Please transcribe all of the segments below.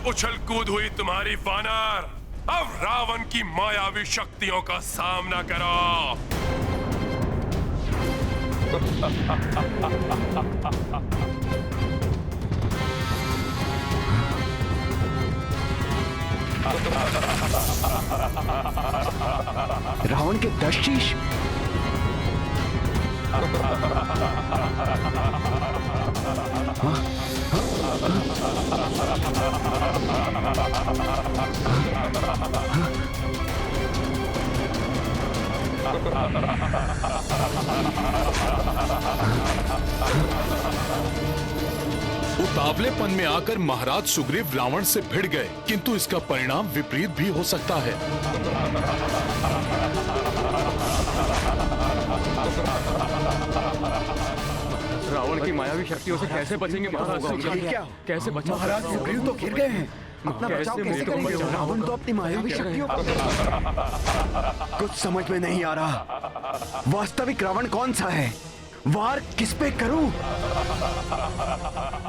उछल कूद हुई तुम्हारी वानर। अब रावण की मायावी शक्तियों का सामना करो। रावण के 10 शीश। उतावलेपन में आकर महाराज सुग्रीव रावण से भिड़ गए, किंतु इसका परिणाम विपरीत भी हो सकता है। रावण की मायावी शक्तियों से कैसे बचेंगे महाराज सुग्रीव? कैसे बचा? महाराज सुग्रीव तो घिर गए हैं। अपना बचाव कैसे करेंगे? रावण तो अपनी मायावी शक्तियों कुछ समझ में नहीं आ रहा। वास्तविक रावण कौन सा है? वार किस पे करूं?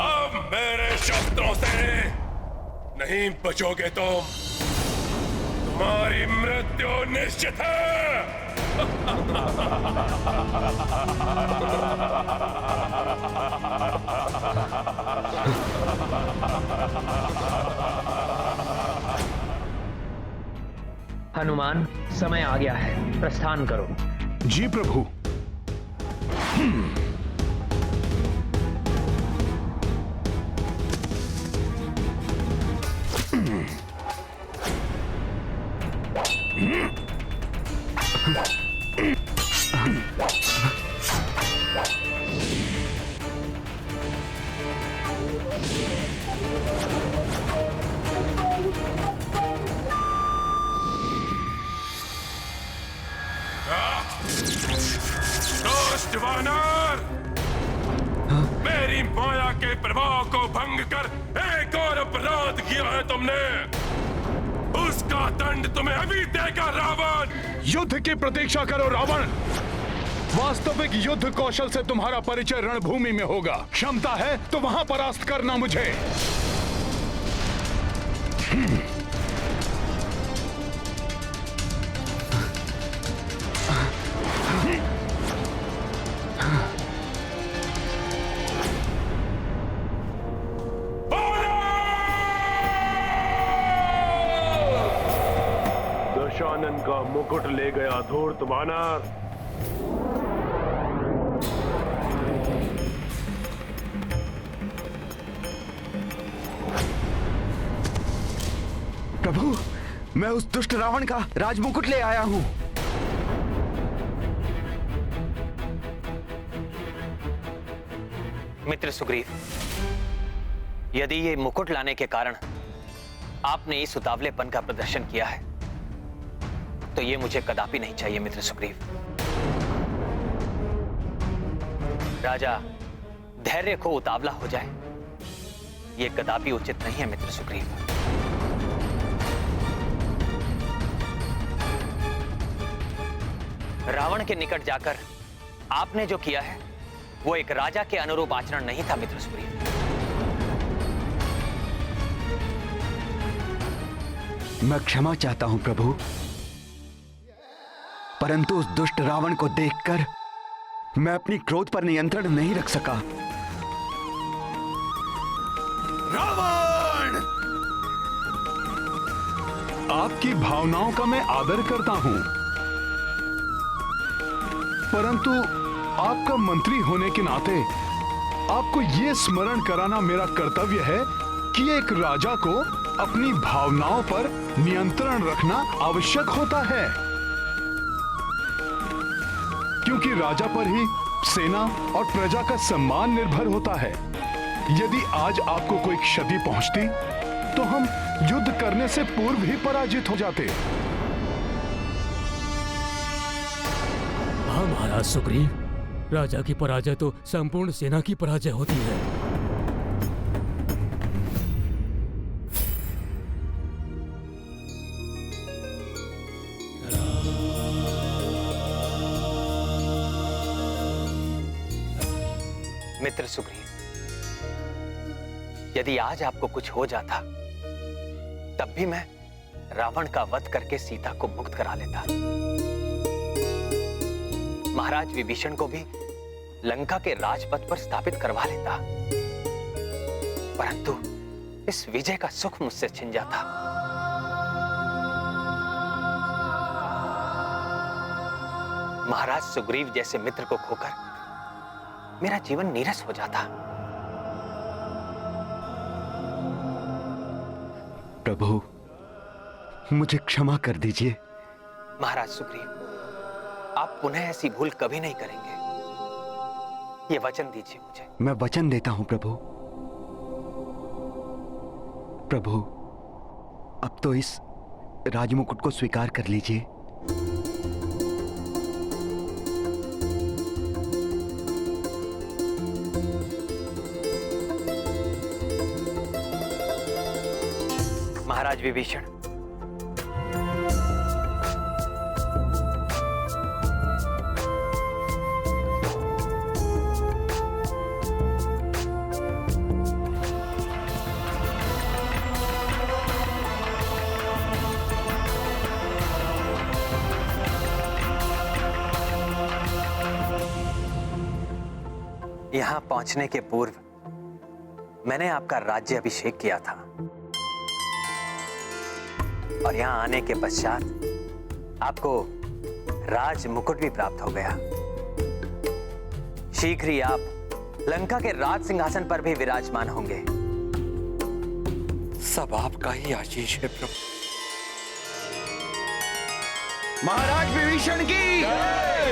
अब मेरे शस्त्रों से नहीं बचोगे तुम। तुम्हारी मृत्यु निश्चित है। हनुमान, समय आ गया है, प्रस्थान करो। जी प्रभु। दुष्ट वानर, मेरी माया के प्रभाव को भंग कर एक और अपराध किया है तुमने। उसका दंड तुम्हें अभी देगा रावण। युद्ध की प्रतीक्षा करो रावण। वास्तविक युद्ध कौशल से तुम्हारा परिचय रणभूमि में होगा। क्षमता है तो वहां परास्त करना मुझे। दशानन का मुकुट ले गया धूर्त वानर। प्रभु, मैं उस दुष्ट रावण का राजमुकुट ले आया हूं। मित्र सुग्रीव, यदि ये मुकुट लाने के कारण आपने इस उतावलेपन का प्रदर्शन किया है तो ये मुझे कदापि नहीं चाहिए मित्र सुग्रीव। राजा धैर्य खो उतावला हो जाए, ये कदापि उचित नहीं है मित्र सुग्रीव। रावण के निकट जाकर आपने जो किया है वो एक राजा के अनुरूप आचरण नहीं था मित्र सुग्रीव। मैं क्षमा चाहता हूं प्रभु, परंतु उस दुष्ट रावण को देखकर मैं अपनी क्रोध पर नियंत्रण नहीं रख सका। रावण! आपकी भावनाओं का मैं आदर करता हूं, परंतु आपका मंत्री होने के नाते आपको यह स्मरण कराना मेरा कर्तव्य है कि एक राजा को अपनी भावनाओं पर नियंत्रण रखना आवश्यक होता है, क्योंकि राजा पर ही सेना और प्रजा का सम्मान निर्भर होता है। यदि आज आपको कोई क्षति पहुंचती तो हम युद्ध करने से पूर्व ही पराजित हो जाते। हाँ महाराज सुग्रीव, राजा की पराजय तो संपूर्ण सेना की पराजय होती है। मित्र सुग्रीव, यदि आज आपको कुछ हो जाता तब भी मैं रावण का वध करके सीता को मुक्त करा लेता। महाराज विभीषण को भी लंका के राजपथ पर स्थापित करवा लेता, परंतु इस विजय का सुख मुझसे छिन जाता। महाराज सुग्रीव जैसे मित्र को खोकर मेरा जीवन नीरस हो जाता। प्रभु, मुझे क्षमा कर दीजिए। महाराज सुग्रीव, आप पुनः ऐसी भूल कभी नहीं करेंगे, ये वचन दीजिए मुझे। मैं वचन देता हूं प्रभु। प्रभु, अब तो इस राजमुकुट को स्वीकार कर लीजिए। महाराज विभीषण, यहां पहुंचने के पूर्व मैंने आपका राज्य अभिषेक किया था और यहां आने के पश्चात आपको राज मुकुट भी प्राप्त हो गया। शीघ्र ही आप लंका के राज सिंहासन पर भी विराजमान होंगे। सब आपका ही आशीष है प्रभु। महाराज विभीषण की,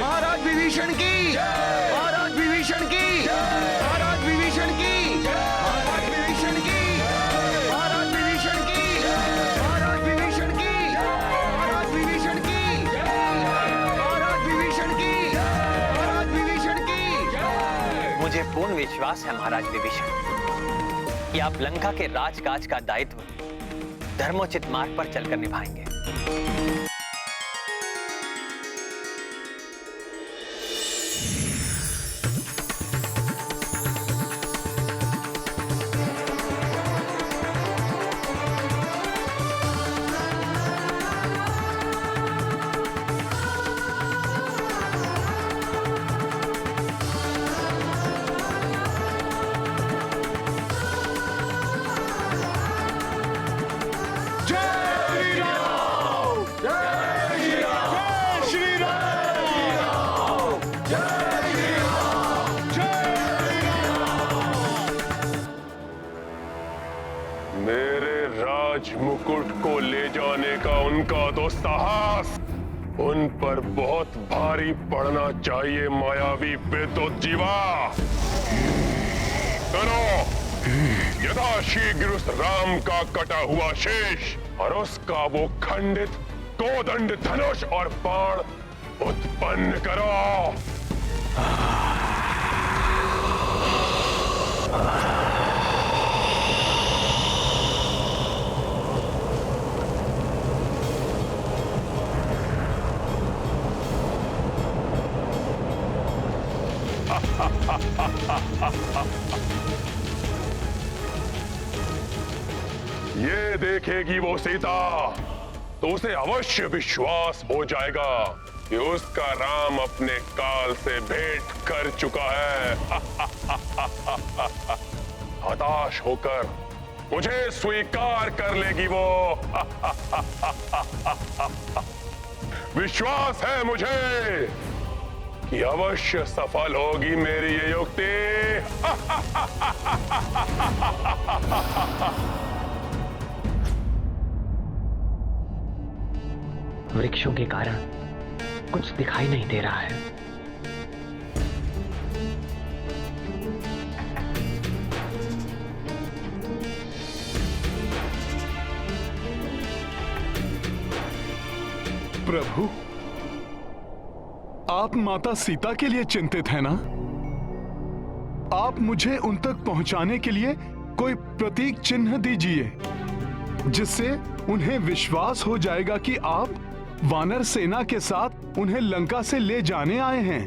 महाराज विभीषण की, महाराज विभीषण की, महाराज विभीषण की, महाराज विभीषण की, महाराज विभीषण की, महाराज विभीषण की, महाराज विभीषण की, महाराज विभीषण की, महाराज विभीषण की। मुझे पूर्ण विश्वास है महाराज विभीषण कि आप लंका के राजकाज का दायित्व धर्मोचित मार्ग पर चलकर निभाएंगे। मुकुट को ले जाने का उनका तो साहस उन पर बहुत भारी पड़ना चाहिए। मायावी बेदोत जीवा, करो यथाशीघ्र उस राम का कटा हुआ शेष और उसका वो खंडित कोदंड धनुष और बाण उत्पन्न करो। ये देखेगी वो सीता तो उसे अवश्य विश्वास हो जाएगा कि उसका राम अपने काल से भेंट कर चुका है। हताश होकर मुझे स्वीकार कर लेगी वो। विश्वास है मुझे कि अवश्य सफल होगी मेरी ये युक्ति। वृक्षों के कारण कुछ दिखाई नहीं दे रहा है। प्रभु, आप माता सीता के लिए चिंतित है ना? आप मुझे उन तक पहुंचाने के लिए कोई प्रतीक चिन्ह दीजिए जिससे उन्हें विश्वास हो जाएगा कि आप वानर सेना के साथ उन्हें लंका से ले जाने आए हैं।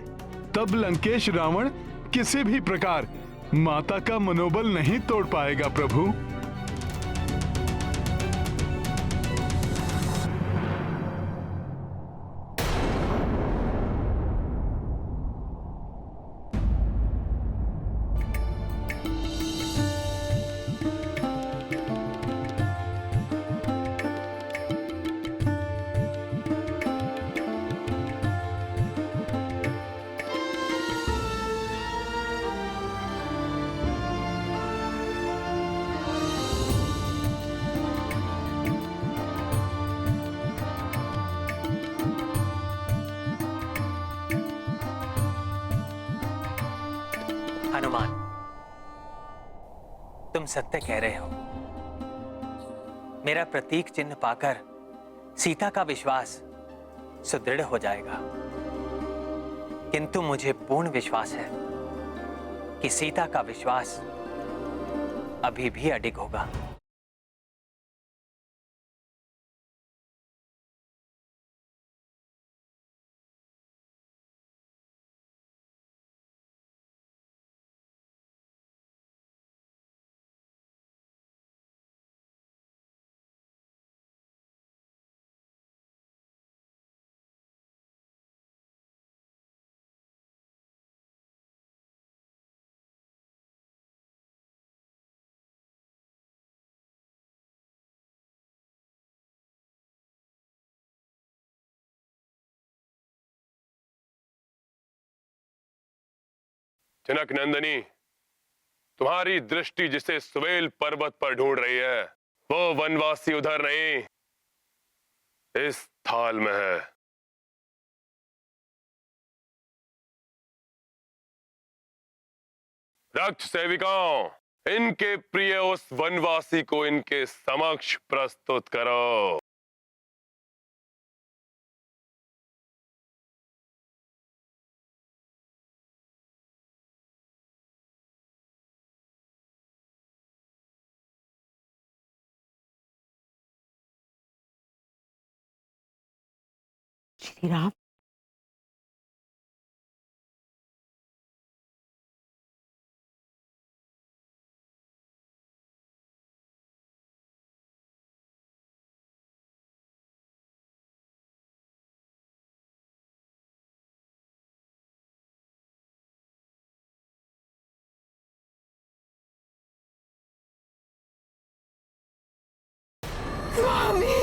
तब लंकेश रावण किसी भी प्रकार माता का मनोबल नहीं तोड़ पाएगा। प्रभु, हनुमान, तुम सत्य कह रहे हो। मेरा प्रतीक चिन्ह पाकर सीता का विश्वास सुदृढ़ हो जाएगा, किंतु मुझे पूर्ण विश्वास है कि सीता का विश्वास अभी भी अडिग होगा। जनक नंदिनी, तुम्हारी दृष्टि जिसे सुवेल पर्वत पर ढूंढ रही है, वो वनवासी उधर नहीं, इस थाल में है। रक्त सेविकाओं, इनके प्रिय उस वनवासी को इनके समक्ष प्रस्तुत करो। श्री राम, स्वामी,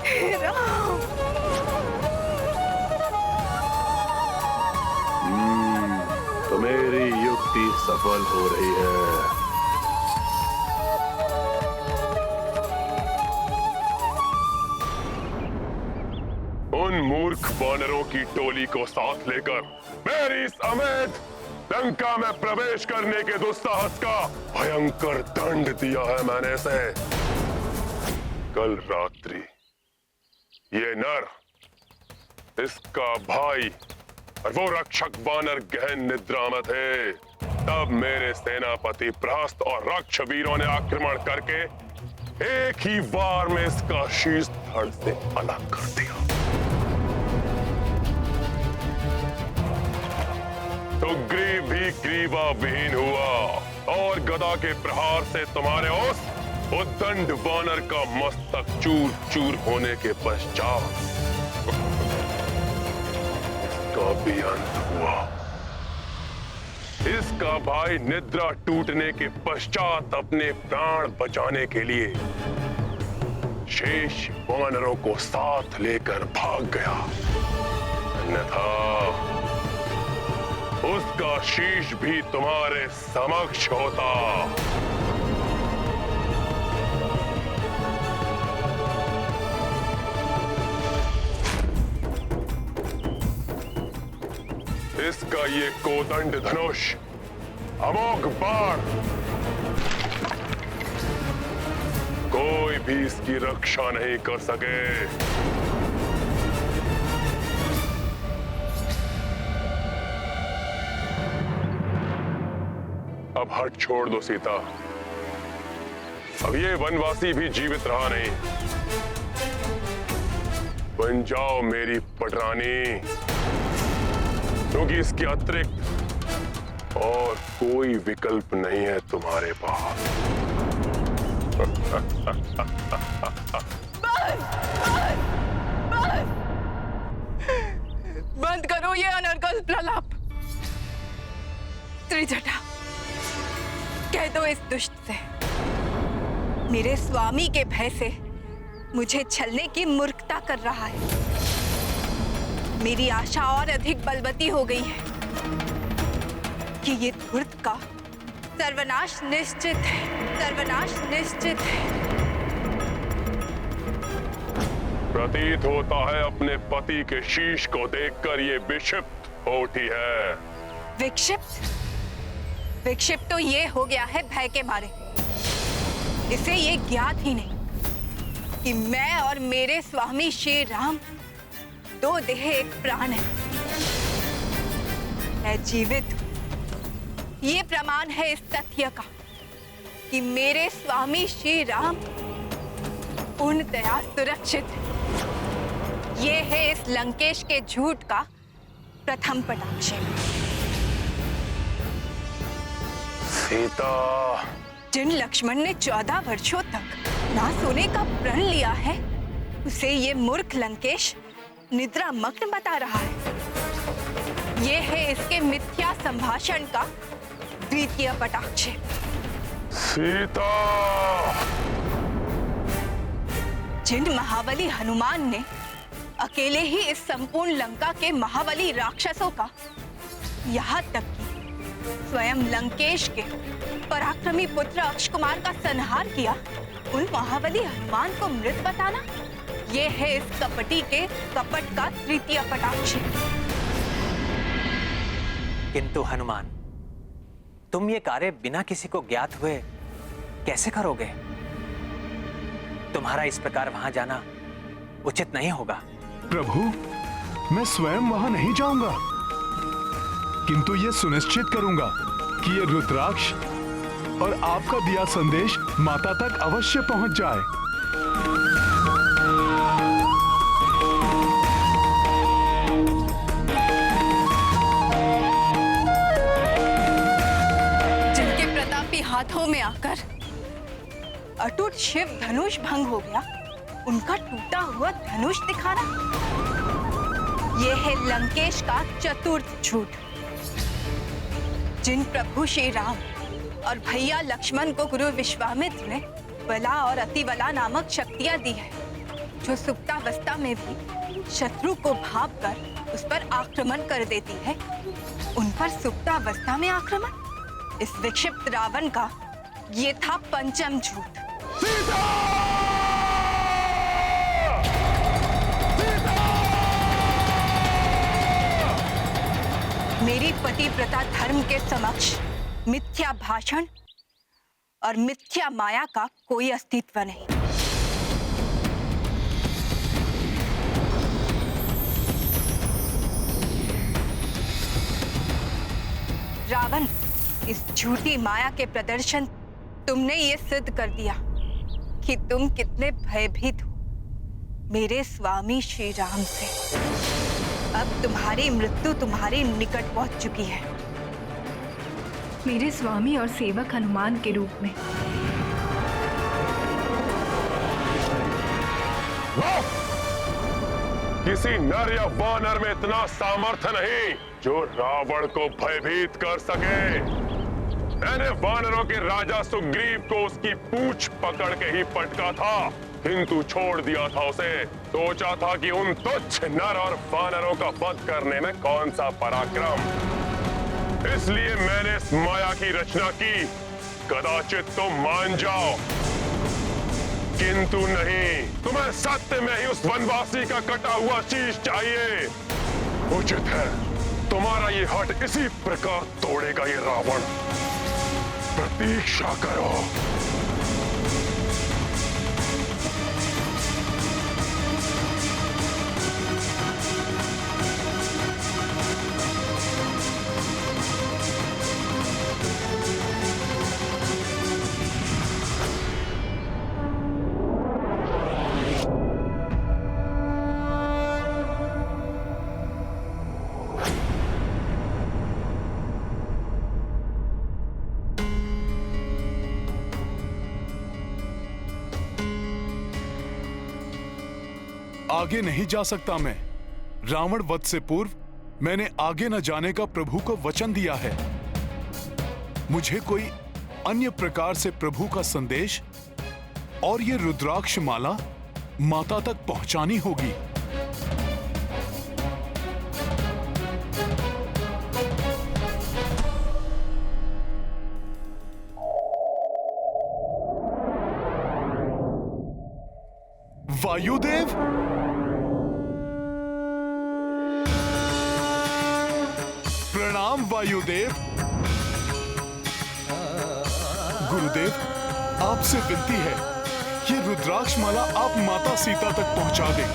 हे राम। तो मेरी युक्ति सफल हो रही है। उन मूर्ख वानरों की टोली को साथ लेकर मेरी समेत लंका में प्रवेश करने के दुस्साहस का भयंकर दंड दिया है मैंने इसे। कल रात्रि ये नर, इसका भाई और वो रक्षक वानर गहन निद्रा में थे। तब मेरे सेनापति प्रहस्त और रक्ष वीरों ने आक्रमण करके एक ही वार में इसका शीश धड़ से अलग कर दिया। सुग्रीव भी ग्रीवा विहीन हुआ और गदा के प्रहार से तुम्हारे उस उद्दंड वानर का मस्तक चूर चूर होने के पश्चात इसका भी अंत हुआ। इसका भाई निद्रा टूटने के पश्चात अपने प्राण बचाने के लिए शेष वानरों को साथ लेकर भाग गया, अन्यथा उसका शीश भी तुम्हारे समक्ष होता। इसका ये कोदंड धनुष, अमोघ बाण, कोई भी इसकी रक्षा नहीं कर सके। अब हट छोड़ दो सीता, अब ये वनवासी भी जीवित रहा नहीं। बन जाओ मेरी पटरानी, क्योंकि इसके अतिरिक्त और कोई विकल्प नहीं है तुम्हारे पास। बंद करो ये अनर्गल प्रलाप। त्रिजटा, कह दो इस दुष्ट से, मेरे स्वामी के भय से मुझे छलने की मूर्खता कर रहा है। मेरी आशा और अधिक बलवती हो गई है कि ये धूर्त का सर्वनाश निश्चित है, सर्वनाश निश्चित है। प्रतीत होता है अपने पति के शीश को देखकर ये विक्षिप्त होती है। विक्षिप्त विक्षिप्त तो ये हो गया है भय के मारे। इसे ये ज्ञात ही नहीं कि मैं और मेरे स्वामी श्री राम दो देह एक प्राण है। मैं जीवित हूं। ये प्रमाण है इस तथ्य का कि मेरे स्वामी श्री राम पूर्णतया सुरक्षित है। ये है इस लंकेश के झूठ का प्रथम पटाक्ष। सीता, जिन लक्ष्मण ने 14 वर्षों तक ना सोने का प्रण लिया है, उसे ये मूर्ख लंकेश निद्रा मग्न बता रहा है। ये है इसके मिथ्या संभाषण का द्वितीय पटाक्ष। सीता, जिन महाबली हनुमान ने अकेले ही इस संपूर्ण लंका के महाबली राक्षसों का, यहाँ तक कि स्वयं लंकेश के पराक्रमी पुत्र अक्ष कुमार का संहार किया, उन महाबली हनुमान को मृत बताना, ये है इस कपटी के कपट का तृतीय पटाक्ष। किंतु हनुमान, तुम ये कार्य बिना किसी को ज्ञात हुए कैसे करोगे? तुम्हारा इस प्रकार वहां जाना उचित नहीं होगा। प्रभु, मैं स्वयं वहां नहीं जाऊंगा, किंतु ये सुनिश्चित करूंगा कि ये रुद्राक्ष और आपका दिया संदेश माता तक अवश्य पहुंच जाए। जिनके प्रतापी हाथों में आकर अटूट शिव धनुष भंग हो गया, उनका टूटा हुआ धनुष दिखाना, यह है लंकेश का चतुर्थ झूठ। जिन प्रभु श्री राम और भैया लक्ष्मण को गुरु विश्वामित्र ने बला और अतिबला नामक शक्तियां दी है, जो सुप्तावस्था में भी शत्रु को भांपकर उस पर आक्रमण कर देती है, उन पर सुप्तावस्था में आक्रमण, इस विक्षिप्त रावण का ये था पंचम झूठ। मेरी पतिव्रता धर्म के समक्ष मिथ्या भाषण और मिथ्या माया का कोई अस्तित्व नहीं। रावण, इस झूठी माया के प्रदर्शन तुमने ये सिद्ध कर दिया कि तुम कितने भयभीत हो मेरे स्वामी श्री राम से। अब तुम्हारी मृत्यु तुम्हारे निकट पहुंच चुकी है। मेरे स्वामी और सेवक हनुमान के रूप में। किसी नर या वानर में इतना सामर्थ्य नहीं जो रावण को भयभीत कर सके। मैंने वानरों के राजा सुग्रीव को उसकी पूंछ पकड़ के ही पटका था, किंतु छोड़ दिया था उसे। सोचा था कि उन तुच्छ नर और वानरों का वध करने में कौन सा पराक्रम, इसलिए मैंने इस माया की रचना की। कदाचित तुम मान जाओ, किंतु नहीं, तुम्हें सत्य में ही उस वनवासी का कटा हुआ शीश चाहिए। उचित है, तुम्हारा ये हट इसी प्रकार तोड़ेगा ये रावण। प्रतीक्षा करो। आगे नहीं जा सकता मैं। रावण वध से पूर्व मैंने आगे न जाने का प्रभु को वचन दिया है। मुझे कोई अन्य प्रकार से प्रभु का संदेश और ये रुद्राक्ष माला माता तक पहुंचानी होगी। वायुदेव, प्रणाम वायुदेव। गुरुदेव, आपसे विनती है, ये रुद्राक्ष माला आप माता सीता तक पहुंचा दें।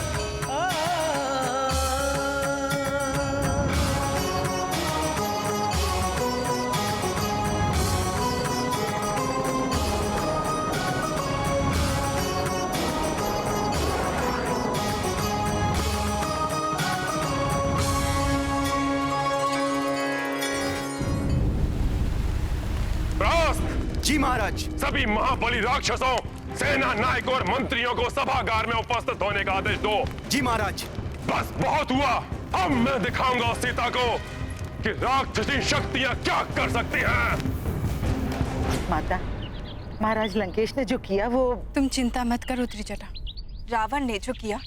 जी महाराज। सभी महाबली राक्षसों, सेना नायक और मंत्रियों को सभागार में उपस्थित होने का आदेश दो। जी महाराज। बस बहुत हुआ, अब मैं दिखाऊंगा सीता को कि राक्षसी शक्तियां क्या कर सकती हैं। माता, महाराज लंकेश ने जो किया वो... तुम चिंता मत करो त्रिजटा। रावण ने जो किया,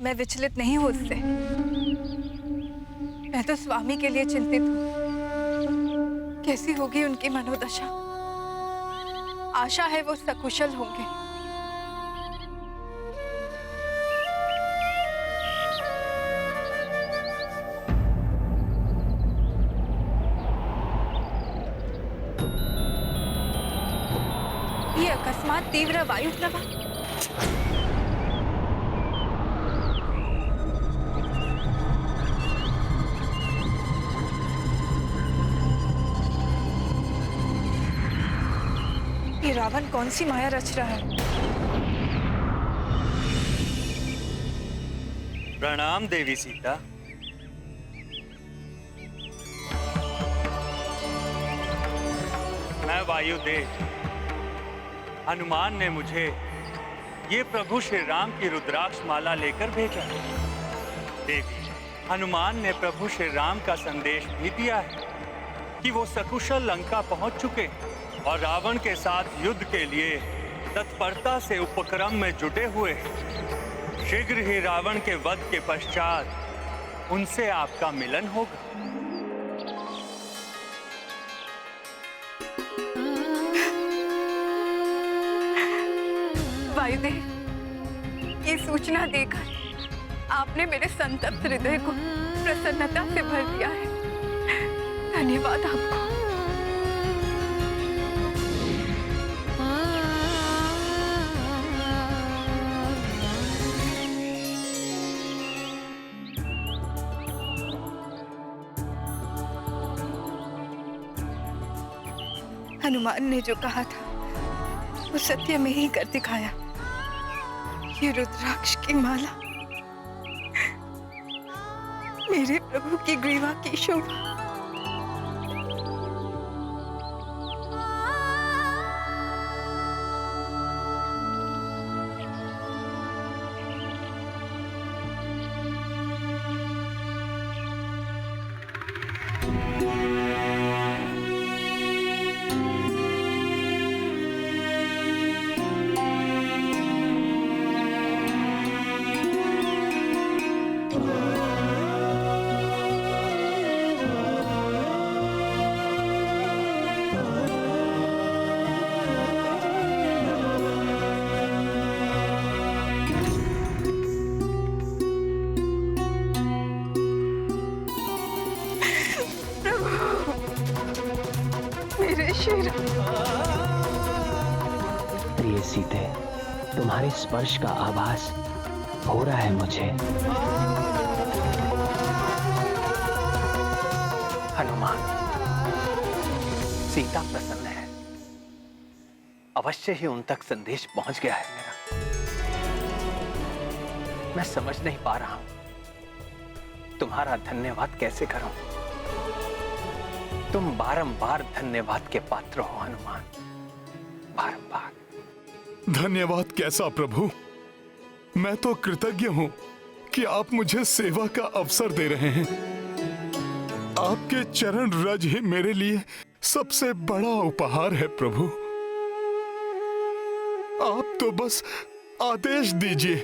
मैं विचलित नहीं हूं उससे। मैं तो स्वामी के लिए चिंतित हूं। कैसी होगी उनकी मनोदशा। आशा है वो सकुशल होंगे। ये अकस्मात तीव्र वायु प्रवाह। ये रावण कौन सी माया रच रहा है? प्रणाम देवी सीता। मैं वायुदेव। हनुमान ने मुझे ये प्रभु श्री राम की रुद्राक्ष माला लेकर भेजा है। देवी, हनुमान ने प्रभु श्री राम का संदेश भी दिया है कि वो सकुशल लंका पहुंच चुके हैं और रावण के साथ युद्ध के लिए तत्परता से उपक्रम में जुटे हुए हैं। शीघ्र ही रावण के वध के पश्चात उनसे आपका मिलन होगा। वायुदेव, ये सूचना देकर आपने मेरे संतप्त हृदय को प्रसन्नता से भर दिया है। धन्यवाद आपको। हनुमान ने जो कहा था वो सत्य में ही कर दिखाया। ये रुद्राक्ष की माला मेरे प्रभु की ग्रीवा की शोभा। प्रिय सीते, तुम्हारे स्पर्श का आभास हो रहा है मुझे। हनुमान, सीता प्रसन्न है। अवश्य ही उन तक संदेश पहुंच गया है मेरा। मैं समझ नहीं पा रहा हूं तुम्हारा धन्यवाद कैसे करूं। तुम बारंबार धन्यवाद के पात्र हो हनुमान, बारंबार। धन्यवाद कैसा प्रभु, मैं तो कृतज्ञ हूं कि आप मुझे सेवा का अवसर दे रहे हैं। आपके चरण रज ही मेरे लिए सबसे बड़ा उपहार है प्रभु। आप तो बस आदेश दीजिए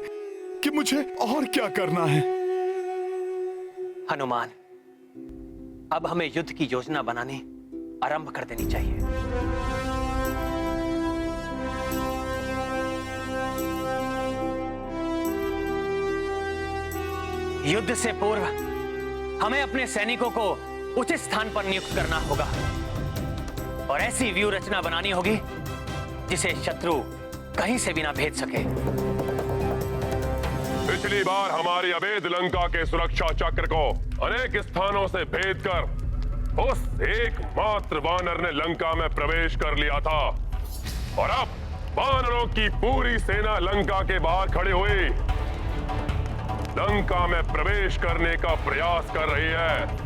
कि मुझे और क्या करना है। हनुमान, अब हमें युद्ध की योजना बनानी आरंभ कर देनी चाहिए। युद्ध से पूर्व हमें अपने सैनिकों को उचित स्थान पर नियुक्त करना होगा और ऐसी व्यू रचना बनानी होगी जिसे शत्रु कहीं से भी ना भेद सके। पिछली बार हमारी अवैध लंका के सुरक्षा चक्र को अनेक स्थानों से भेद कर उस एकमात्र वानर ने लंका में प्रवेश कर लिया था और अब वानरों की पूरी सेना लंका के बाहर खड़ी हुई लंका में प्रवेश करने का प्रयास कर रही है।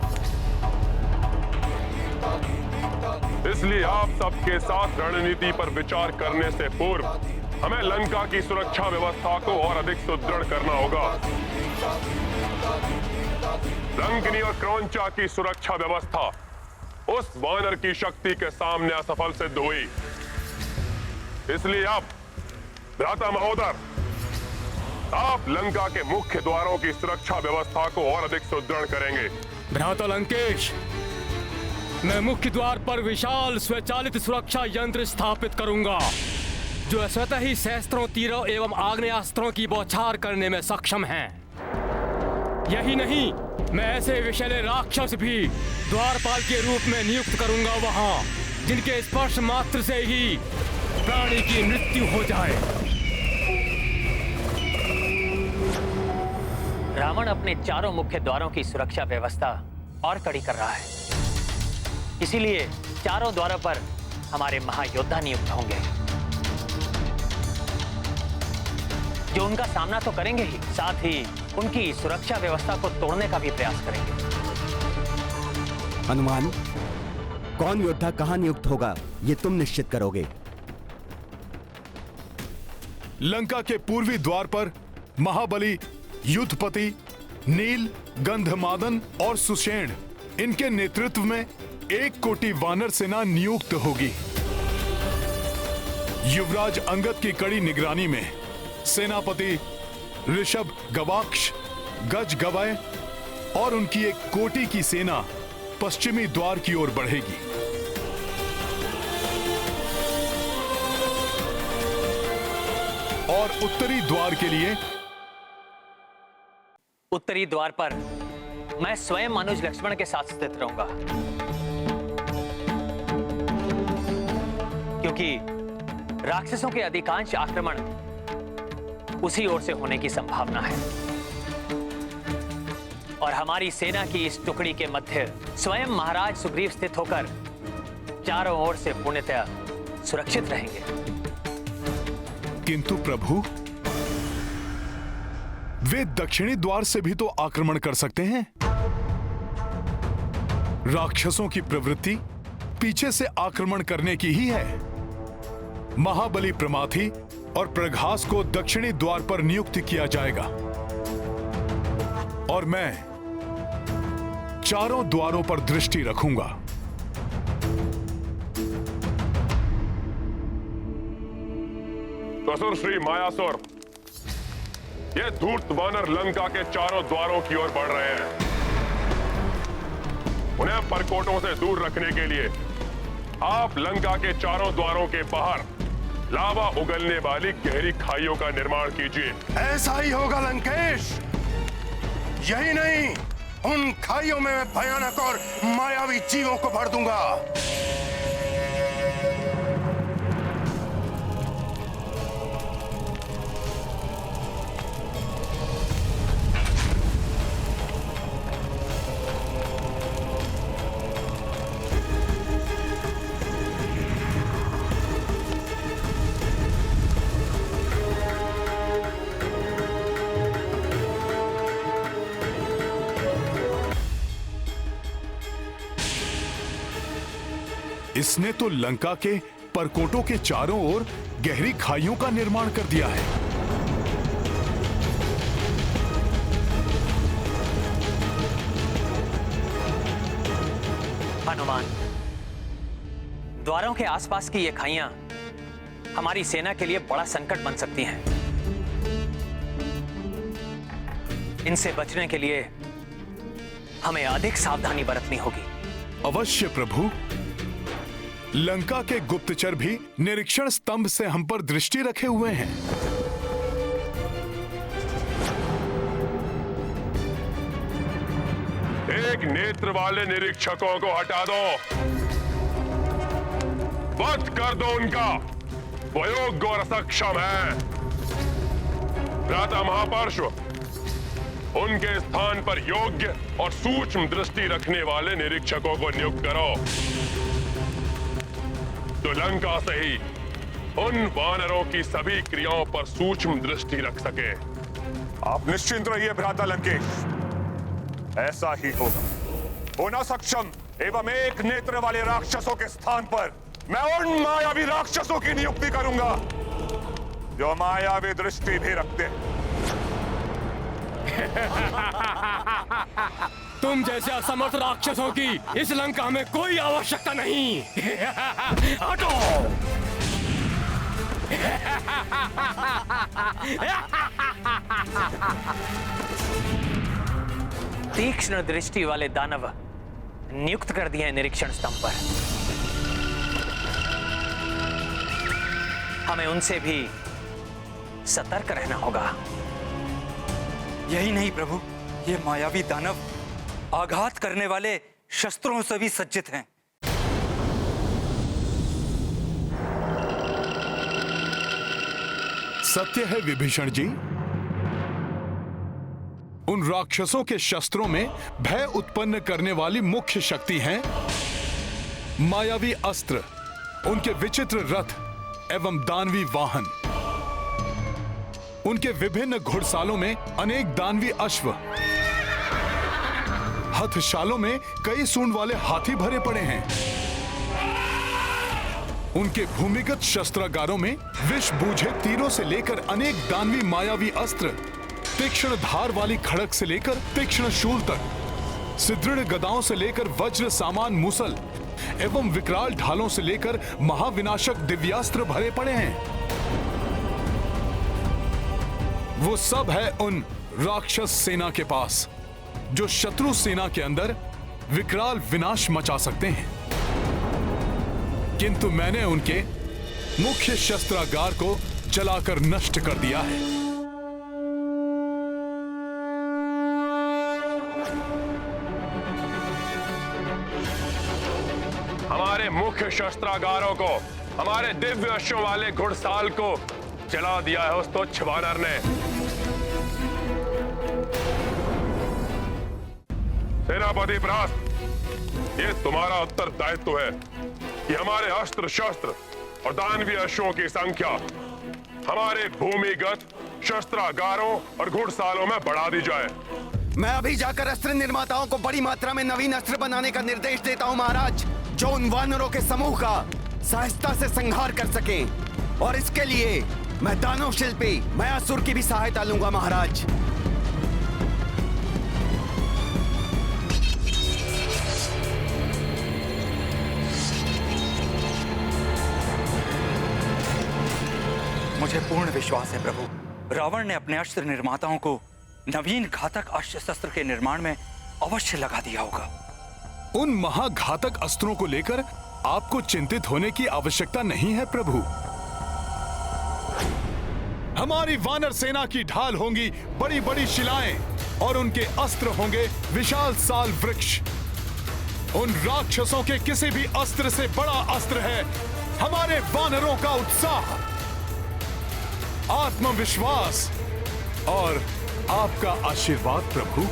इसलिए आप सबके साथ रणनीति पर विचार करने से पूर्व हमें लंका की सुरक्षा व्यवस्था को और अधिक सुदृढ़ करना होगा। लंकिनी और क्रौंचा की सुरक्षा व्यवस्था उस वानर की शक्ति के सामने असफल सिद्ध हुई। इसलिए अब भ्राता महोदय, आप लंका के मुख्य द्वारों की सुरक्षा व्यवस्था को और अधिक सुदृढ़ करेंगे। भ्राता लंकेश, मैं मुख्य द्वार पर विशाल स्वचालित सुरक्षा यंत्र स्थापित करूंगा जो स्वतः ही शस्त्रों, तीरों एवं आग्नेयास्त्रों की बौछार करने में सक्षम हैं। यही नहीं, मैं ऐसे विषैले राक्षस भी द्वारपाल के रूप में नियुक्त करूंगा वहां जिनके स्पर्श मात्र से ही प्राणी की मृत्यु हो जाए। रावण अपने चारों मुख्य द्वारों की सुरक्षा व्यवस्था और कड़ी कर रहा है। इसीलिए चारों द्वारों पर हमारे महायोद्धा नियुक्त होंगे जो उनका सामना तो करेंगे ही, साथ ही उनकी सुरक्षा व्यवस्था को तोड़ने का भी प्रयास करेंगे। हनुमान, कौन योद्धा कहां नियुक्त होगा ये तुम निश्चित करोगे। लंका के पूर्वी द्वार पर महाबली, युद्धपति, नील, गंधमादन और सुषेण, इनके नेतृत्व में 1 कोटि वानर सेना नियुक्त होगी। युवराज अंगद की कड़ी निगरानी में सेनापति ऋषभ, गवाक्ष, गज, गवय और उनकी 1 कोटि की सेना पश्चिमी द्वार की ओर बढ़ेगी। और उत्तरी द्वार के लिए उत्तरी द्वार पर मैं स्वयं अनुज लक्ष्मण के साथ स्थित रहूंगा, क्योंकि राक्षसों के अधिकांश आक्रमण उसी ओर से होने की संभावना है और हमारी सेना की इस टुकड़ी के मध्य स्वयं महाराज सुग्रीव स्थित होकर चारों ओर से पूर्णतः सुरक्षित रहेंगे। किंतु प्रभु, वे दक्षिणी द्वार से भी तो आक्रमण कर सकते हैं। राक्षसों की प्रवृत्ति पीछे से आक्रमण करने की ही है। महाबली, प्रमाथि और प्रघास को दक्षिणी द्वार पर नियुक्त किया जाएगा और मैं चारों द्वारों पर दृष्टि रखूंगा। असुर श्री मायासुर, ये धूर्त वानर लंका के चारों द्वारों की ओर बढ़ रहे हैं। उन्हें परकोटों से दूर रखने के लिए आप लंका के चारों द्वारों के बाहर लावा उगलने वाली गहरी खाइयों का निर्माण कीजिए। ऐसा ही होगा लंकेश। यही नहीं, उन खाइयों में मैं भयानक और मायावी जीवों को भर दूंगा। इसने तो लंका के परकोटों के चारों ओर गहरी खाइयों का निर्माण कर दिया है। हनुमान, द्वारों के आसपास की ये खाइयां हमारी सेना के लिए बड़ा संकट बन सकती हैं। इनसे बचने के लिए हमें अधिक सावधानी बरतनी होगी। अवश्य प्रभु। लंका के गुप्तचर भी निरीक्षण स्तंभ से हम पर दृष्टि रखे हुए हैं। एक नेत्र वाले निरीक्षकों को हटा दो, वध कर दो उनका। वो योग्य और सक्षम है। भ्राता महापार्श्व, उनके स्थान पर योग्य और सूक्ष्म दृष्टि रखने वाले निरीक्षकों को नियुक्त करो, जो लंका से ही उन वानरों की सभी क्रियाओं पर सूक्ष्म दृष्टि रख सके। आप निश्चिंत रहिए भ्राता लंकेश, ऐसा ही होगा। होना सक्षम एवं एक नेत्र वाले राक्षसों के स्थान पर मैं उन मायावी राक्षसों की नियुक्ति करूंगा जो मायावी दृष्टि भी रखते हैं। तुम जैसे असमर्थ राक्षसों की इस लंका में कोई आवश्यकता नहीं। हटो। तीक्ष्ण दृष्टि वाले दानव नियुक्त कर दिए हैं निरीक्षण स्तंभ पर। हमें उनसे भी सतर्क रहना होगा। यही नहीं प्रभु, ये मायावी दानव आघात करने वाले शस्त्रों से भी सज्जित हैं। सत्य है विभीषण जी, उन राक्षसों के शस्त्रों में भय उत्पन्न करने वाली मुख्य शक्ति हैं मायावी अस्त्र, उनके विचित्र रथ एवं दानवी वाहन, उनके विभिन्न घुड़सालों में अनेक दानवी अश्व, हथशालों में कई सूंड वाले हाथी भरे पड़े हैं, उनके भूमिगत शस्त्रागारों में विष बूझे तीरों से लेकर अनेक दानवी मायावी अस्त्र, तीक्ष्ण धार वाली खड़क से लेकर तीक्ष्ण शूल तक, सुदृढ़ गदाओं से लेकर वज्र सामान मुसल एवं विकराल ढालों से लेकर महाविनाशक दिव्यास्त्र भरे पड़े हैं। वो सब है उन राक्षस सेना के पास जो शत्रु सेना के अंदर विकराल विनाश मचा सकते हैं, किंतु मैंने उनके मुख्य शस्त्रागार को जलाकर नष्ट कर दिया है। हमारे मुख्य शस्त्रागारों को, हमारे दिव्य अश्वों वाले घुड़साल को जला दिया है उस तुच्छ वानर ने। सेनापति भ्रात, ये तुम्हारा उत्तरदायित्व है कि हमारे अस्त्र शस्त्र और दानवीय अश्वों की संख्या हमारे भूमिगत शस्त्रागारों और घुड़सालों में बढ़ा दी जाए। मैं अभी जाकर अस्त्र निर्माताओं को बड़ी मात्रा में नवीन अस्त्र बनाने का निर्देश देता हूं महाराज, जो उन वानरों के समूह का सहजता से संहार कर सके। और इसके लिए मैं दानव शिल्पी मयासुर की भी सहायता लूंगा महाराज। मुझे पूर्ण विश्वास है प्रभु, रावण ने अपने अस्त्र निर्माताओं को नवीन घातक अस्त्र शस्त्र के निर्माण में अवश्य लगा दिया होगा। उन महाघातक अस्त्रों को लेकर आपको चिंतित होने की आवश्यकता नहीं है प्रभु। हमारी वानर सेना की ढाल होंगी बड़ी बड़ी शिलाएं और उनके अस्त्र होंगे विशाल साल वृक्ष। उन राक्षसों के किसी भी अस्त्र से बड़ा अस्त्र है हमारे वानरों का उत्साह, आत्मविश्वास और आपका आशीर्वाद प्रभु।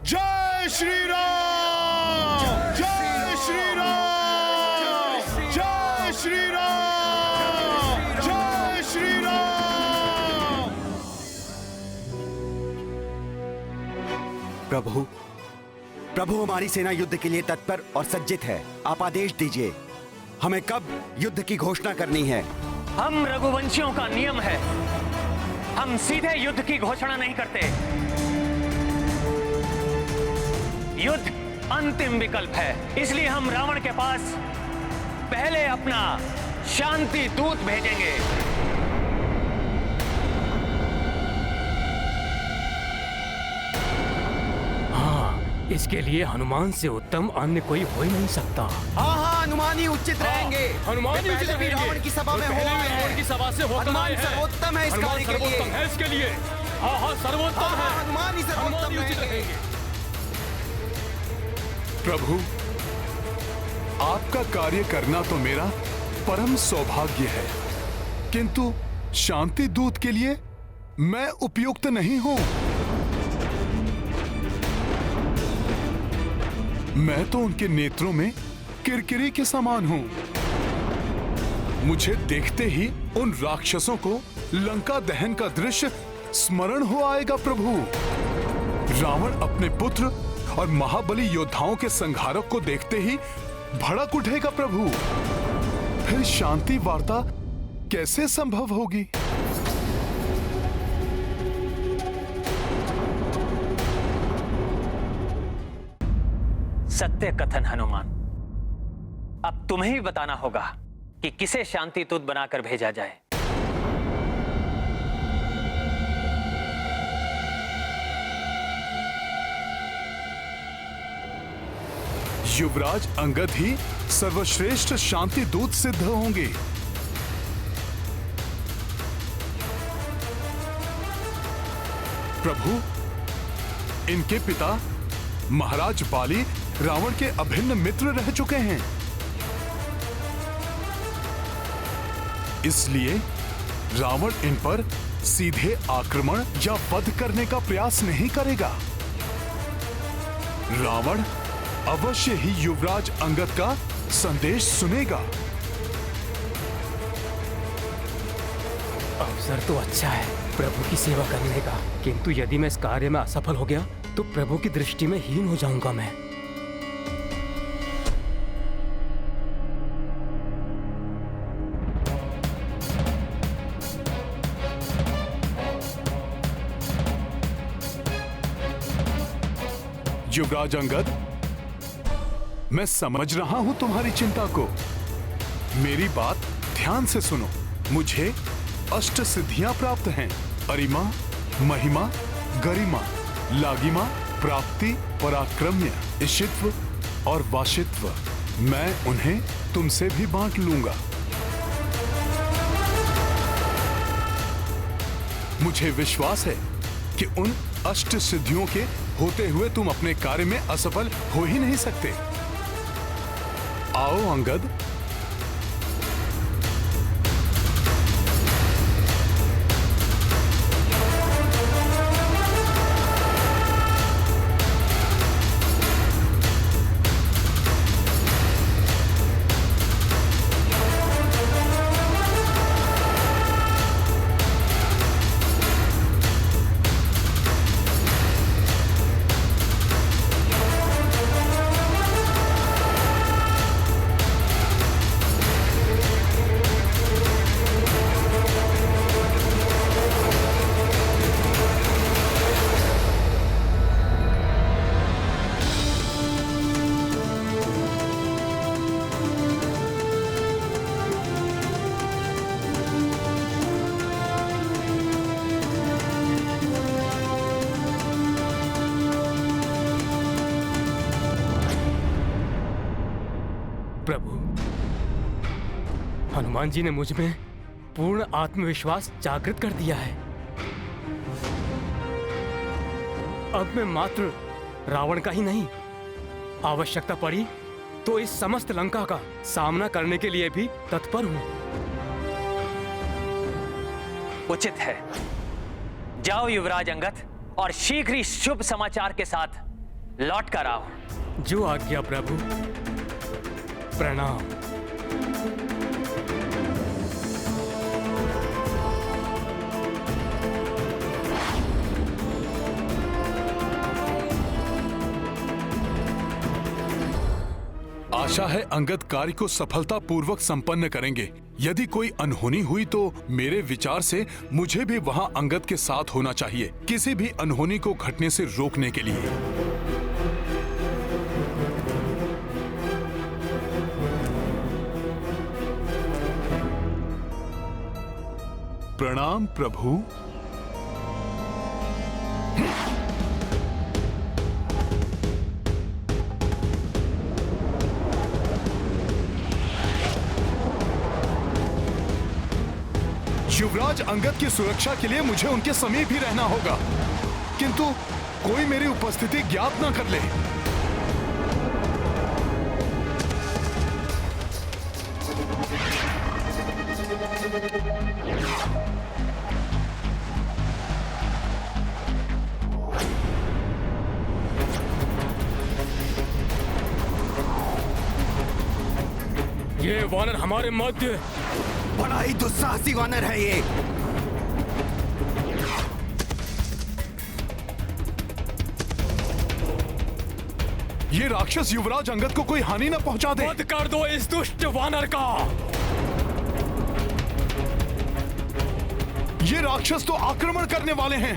जय श्री राम, जय श्री राम, जय श्री राम, जय श्री राम। प्रभु, प्रभु हमारी सेना युद्ध के लिए तत्पर और सज्जित है। आप आदेश दीजिए, हमें कब युद्ध की घोषणा करनी है? हम रघुवंशियों का नियम है, हम सीधे युद्ध की घोषणा नहीं करते। युद्ध अंतिम विकल्प है, इसलिए हम रावण के पास पहले अपना शांति दूत भेजेंगे। हाँ, इसके लिए हनुमान से उत्तम अन्य कोई हो ही नहीं सकता। हाँ हाँ, हनुमान ही उचित रहेंगे। हनुमान ही वे उचित पहले भी रहेंगे। रावण की सभा में वे हो पहले भी आए रावण हैं। की सभा से होकर हनुमान आए हैं। सर्वोत्तम है इस हनुमान कार्य के लिए। सर्वोत्तम है इसके लिए। हाँ सर्वोत्तम है। हनुमान ही सर्वोत्तम उचित रहेंगे। रहेंगे। प्रभु, आपका कार्य करना तो मेरा परम सौभाग्य है, किंतु शांति दूत के लिए मैं उपयुक्त नहीं हूं। मैं तो उनके नेत्रों में किरकिरी के समान हूं। मुझे देखते ही उन राक्षसों को लंका दहन का दृश्य स्मरण हो आएगा प्रभु। रावण अपने पुत्र और महाबली योद्धाओं के संहारक को देखते ही भड़क उठेगा प्रभु। फिर शांति वार्ता कैसे संभव होगी? सत्य कथन हनुमान। अब तुम्हें ही बताना होगा कि किसे शांति दूत बनाकर भेजा जाए। युवराज अंगद ही सर्वश्रेष्ठ शांति दूत सिद्ध होंगे। प्रभु, इनके पिता महाराज बाली रावण के अभिन्न मित्र रह चुके हैं, इसलिए रावण इन पर सीधे आक्रमण या वध करने का प्रयास नहीं करेगा। रावण अवश्य ही युवराज अंगद का संदेश सुनेगा। अवसर तो अच्छा है प्रभु की सेवा करने का, किंतु यदि मैं इस कार्य में असफल हो गया तो प्रभु की दृष्टि में हीन हो जाऊंगा मैं। युवराज अंगद, मैं समझ रहा हूं तुम्हारी चिंता को। मेरी बात ध्यान से सुनो। मुझे अष्ट सिद्धियां प्राप्त हैं: अरिमा, महिमा, गरिमा, लागिमा, प्राप्ति, पराक्रम्य, इशित्व और वाशित्व। मैं उन्हें तुमसे भी बांट लूंगा। मुझे विश्वास है कि उन अष्ट सिद्धियों के होते हुए तुम अपने कार्य में असफल हो ही नहीं सकते। आओ अंगद। प्रभु, हनुमान जी ने मुझ में पूर्ण आत्मविश्वास जागृत कर दिया है। अब मैं मात्र रावण का ही नहीं, आवश्यकता पड़ी तो इस समस्त लंका का सामना करने के लिए भी तत्पर हूं। उचित है। जाओ युवराज अंगद और शीघ्र ही शुभ समाचार के साथ लौट कर आओ। जो आज्ञा प्रभु। प्रणाम। आशा है अंगद कार्य को सफलतापूर्वक संपन्न करेंगे। यदि कोई अनहोनी हुई तो मेरे विचार से मुझे भी वहां अंगद के साथ होना चाहिए, किसी भी अनहोनी को घटने से रोकने के लिए। प्रणाम प्रभु। युवराज अंगद की सुरक्षा के लिए मुझे उनके समीप ही रहना होगा, किंतु कोई मेरी उपस्थिति ज्ञात न कर ले। ये वानर हमारे मध्य बड़ा ही दुस्साहसी वानर है ये। ये राक्षस युवराज अंगद को कोई हानि न पहुंचा दे। वध कर दो इस दुष्ट वानर का। ये राक्षस तो आक्रमण करने वाले हैं।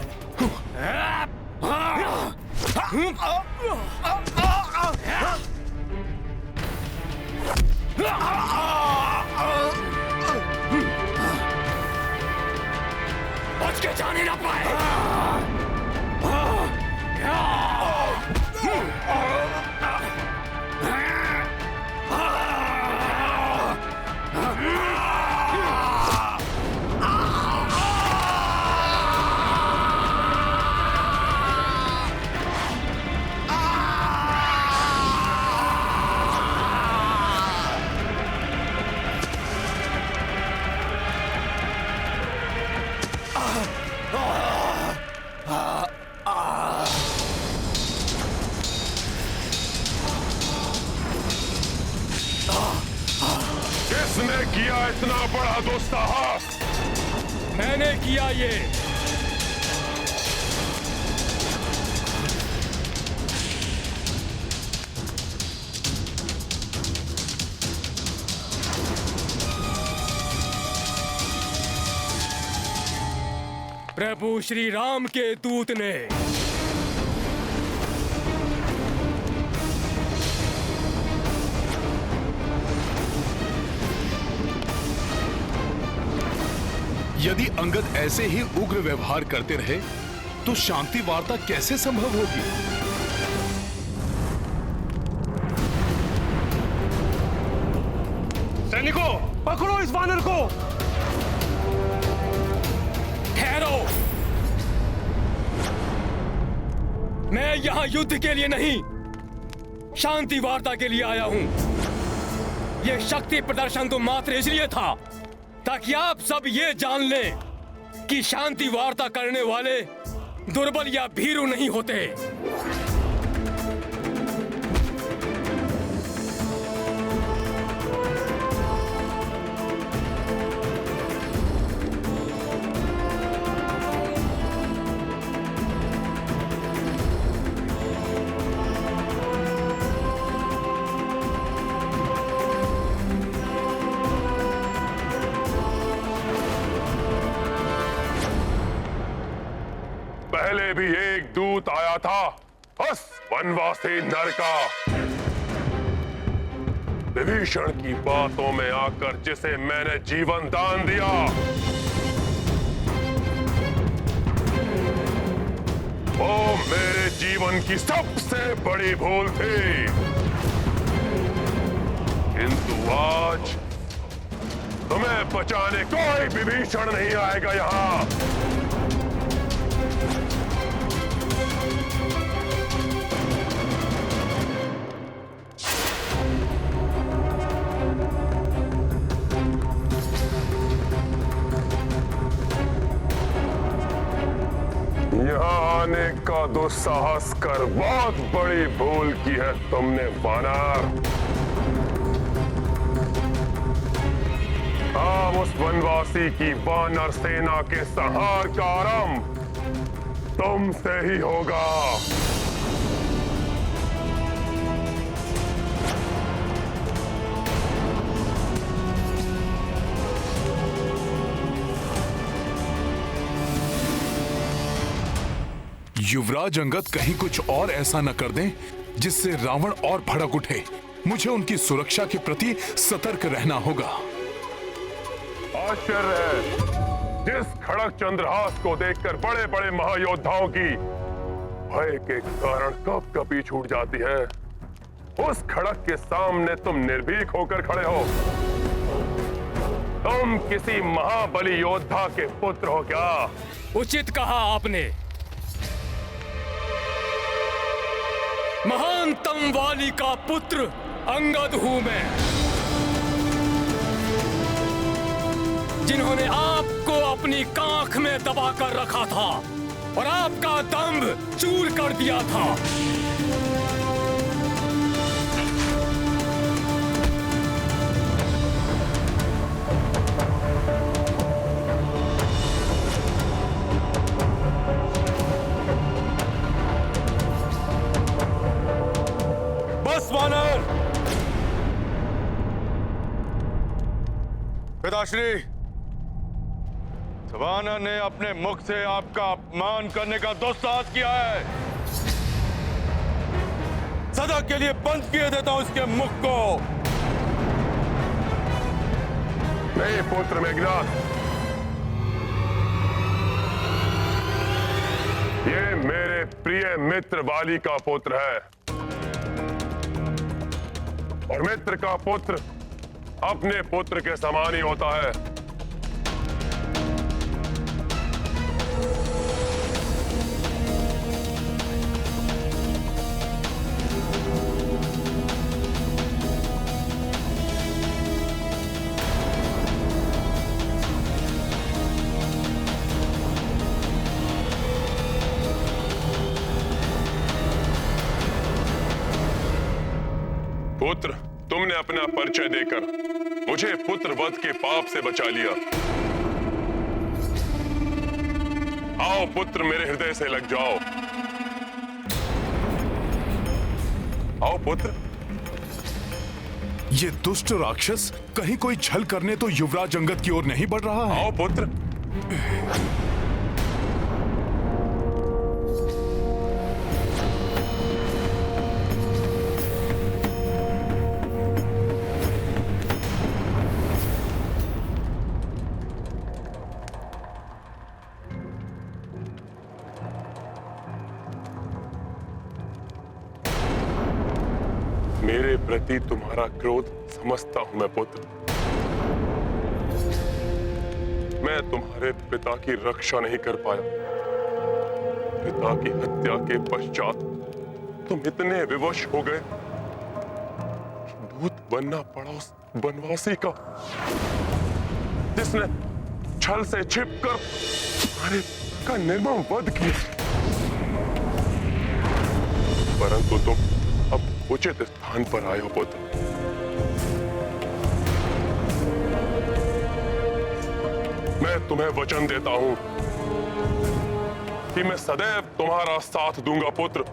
बच के जाने ना पाए। किसने किया इतना बड़ा दुस्साहस? मैंने किया ये। प्रभु श्री राम के दूत ने यदि अंगद ऐसे ही उग्र व्यवहार करते रहे तो शांति वार्ता कैसे संभव होगी? सैनिकों, पकड़ो इस वानर को। ठहरो, मैं यहां युद्ध के लिए नहीं, शांति वार्ता के लिए आया हूं। यह शक्ति प्रदर्शन तो मात्र इसलिए था ताकि आप सब ये जान लें कि शांति वार्ता करने वाले दुर्बल या भीरू नहीं होते। पहले भी एक दूत आया था उस वनवासी नर का, विभीषण की बातों में आकर जिसे मैंने जीवन दान दिया। वो मेरे जीवन की सबसे बड़ी भूल थी, किंतु आज तुम्हें बचाने कोई विभीषण नहीं आएगा यहां। यहाँ आने का दुस्साहस कर बहुत बड़ी भूल की है तुमने वानर। अब उस वनवासी की वानर सेना के संहार का आरंभ तुमसे ही होगा। युवराज अंगद कहीं कुछ और ऐसा न कर दें जिससे रावण और भड़क उठे। मुझे उनकी सुरक्षा के प्रति सतर्क रहना होगा। आश्चर्य है, जिस खड़क चंद्रहास को देखकर बड़े बड़े महायोद्धाओं की भय के कारण कब कभी छूट जाती है, उस खड़क के सामने तुम निर्भीक होकर खड़े हो। तुम किसी महाबली योद्धा के पुत्र हो क्या? उचित कहा आपने। महानतम वाली का पुत्र अंगद हूं मैं, जिन्होंने आपको अपनी कांख में दबाकर रखा था और आपका दंभ चूर कर दिया था। बस वानर! पिताश्री, वानर ने अपने मुख से आपका अपमान करने का दुस्साहस किया है। सदा के लिए बंद किए देता हूं इसके मुख को। नहीं पुत्र मेघनाद, ये मेरे प्रिय मित्र वाली का पुत्र है, और मित्र का पुत्र अपने पुत्र के समान ही होता है। पुत्र, तुमने अपना परिचय देकर मुझे पुत्र वध के पाप से बचा लिया। आओ पुत्र, मेरे हृदय से लग जाओ। आओ पुत्र। ये दुष्ट राक्षस कहीं कोई छल करने तो युवराज अंगद की ओर नहीं बढ़ रहा है? आओ पुत्र। मेरे प्रति तुम्हारा क्रोध समझता हूं मैं पुत्र। मैं तुम्हारे पिता की रक्षा नहीं कर पाया। पिता की हत्या के पश्चात तुम इतने विवश हो गए कि दूत बनना पड़ा उस वनवासी का, जिसने छल से छिपकर तुम्हारे का निर्मम वध किया। परंतु तुम अब उचित स्थान पर आए हो पुत्र। मैं तुम्हें वचन देता हूं कि मैं सदैव तुम्हारा साथ दूंगा पुत्र।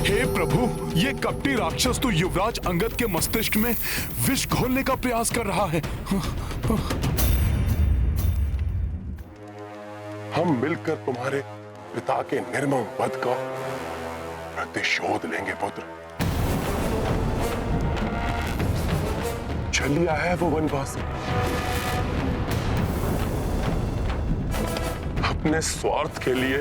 हे प्रभु, ये कपटी राक्षस तो युवराज अंगद के मस्तिष्क में विष घोलने का प्रयास कर रहा है। हम मिलकर तुम्हारे पिता के निर्मम वध का प्रतिशोध लेंगे पुत्र। छलिया है वो वनवासी, अपने स्वार्थ के लिए